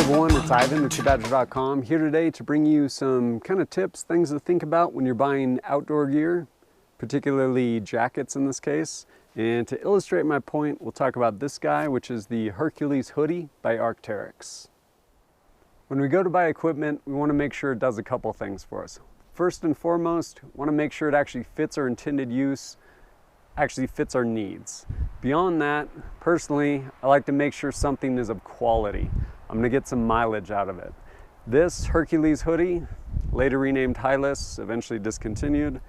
everyone, it's Ivan at KitBadger.com here today to bring you some kind of tips, things to think about when you're buying outdoor gear, particularly jackets in this case. And to illustrate my point, we'll talk about this guy, which is the Hercules Hoody by Arcteryx. When we go to buy equipment, we want to make sure it does a couple things for us. First and foremost, we want to make sure it actually fits our intended use, actually fits our needs. Beyond that, personally, I like to make sure something is of quality. I'm gonna get some mileage out of it. This Hercules Hoody, later renamed Hylas, eventually discontinued,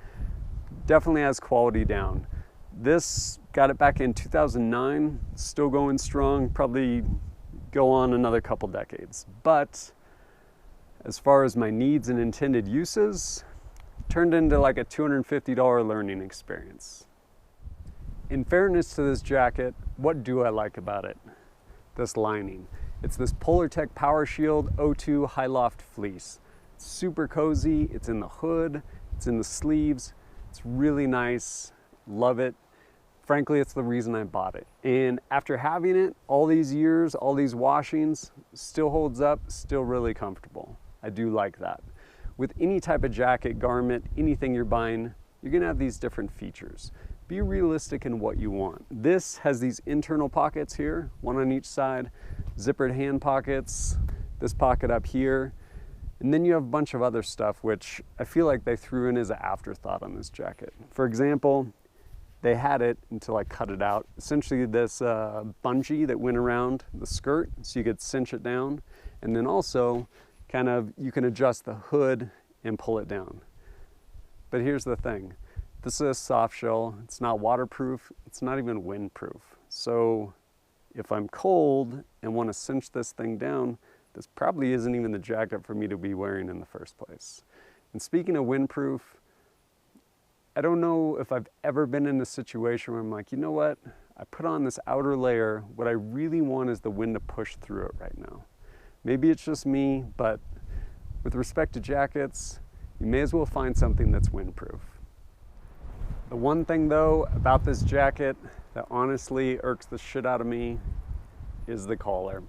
definitely has quality down. This got it back in 2009, still going strong, probably go on another couple decades. But as far as my needs and intended uses, turned into like a $250 learning experience. In fairness to this jacket, what do I like about it? This lining. It's this Polartec Power Shield O2 High Loft fleece. It's super cozy, it's in the hood, it's in the sleeves. It's really nice, love it. Frankly, it's the reason I bought it. And after having it all these years, all these washings, still holds up, still really comfortable. I do like that. With any type of jacket, garment, anything you're buying, you're gonna have these different features. Be realistic in what you want. This has these internal pockets here, one on each side, zippered hand pockets, this pocket up here, and then you have a bunch of other stuff which I feel like they threw in as an afterthought on this jacket. For example, they had it until I cut it out. Essentially this bungee that went around the skirt so you could cinch it down, and then also kind of you can adjust the hood and pull it down. But here's the thing. This is a soft shell, it's not waterproof, it's not even windproof. So if I'm cold and want to cinch this thing down, this probably isn't even the jacket for me to be wearing in the first place. And speaking of windproof, I don't know if I've ever been in a situation where I'm like, you know what? I put on this outer layer, what I really want is the wind to push through it right now. Maybe it's just me, but with respect to jackets, you may as well find something that's windproof. The one thing though about this jacket that honestly irks the shit out of me is the collar.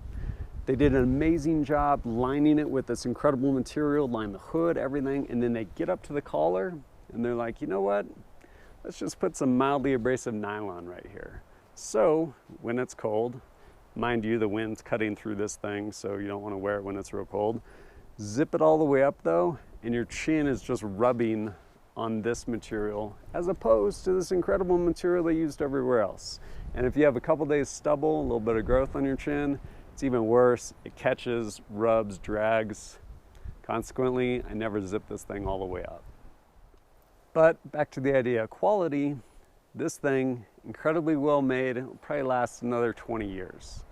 They did an amazing job lining it with this incredible material, line the hood, everything, and then they get up to the collar and they're like, you know what? Let's just put some mildly abrasive nylon right here. So when it's cold, mind you, the wind's cutting through this thing, so you don't want to wear it when it's real cold. Zip it all the way up though, and your chin is just rubbing on this material as opposed to this incredible material they used everywhere else. And if you have a couple days stubble, a little bit of growth on your chin, it's even worse. It catches, rubs, drags. Consequently, I never zip this thing all the way up. But back to the idea of quality, this thing, incredibly well made, it will probably last another 20 years.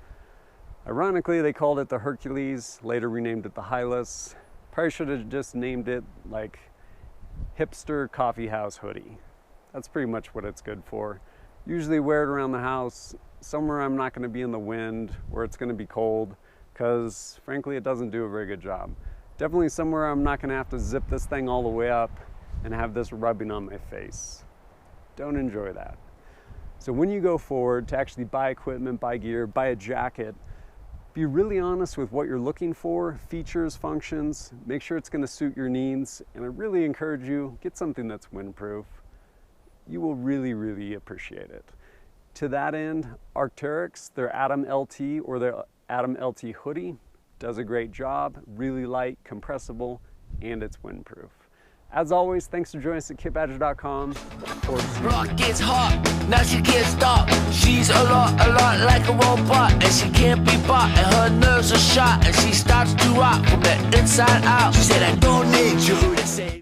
Ironically, they called it the Hercules, later renamed it the Hylas. Probably should have just named it like hipster coffee house hoodie. That's pretty much what it's good for. Usually wear it around the house, somewhere I'm not going to be in the wind, where it's going to be cold, because frankly it doesn't do a very good job. Definitely somewhere I'm not going to have to zip this thing all the way up and have this rubbing on my face. Don't enjoy that. So when you go forward to actually buy equipment, buy gear, buy a jacket, be really honest with what you're looking for, features, functions, make sure it's going to suit your needs, and I really encourage you, get something that's windproof. You will really, really appreciate it. To that end, Arcteryx, their Atom LT or their Atom LT hoodie does a great job, really light, compressible, and it's windproof. As always, thanks for joining us at KitBadger.com. Rock gets hot, now she can't stop. She's a lot like a robot, and she can't be bought, and her nerves are shot, and she starts to rock from the inside out. She said, I don't need you to say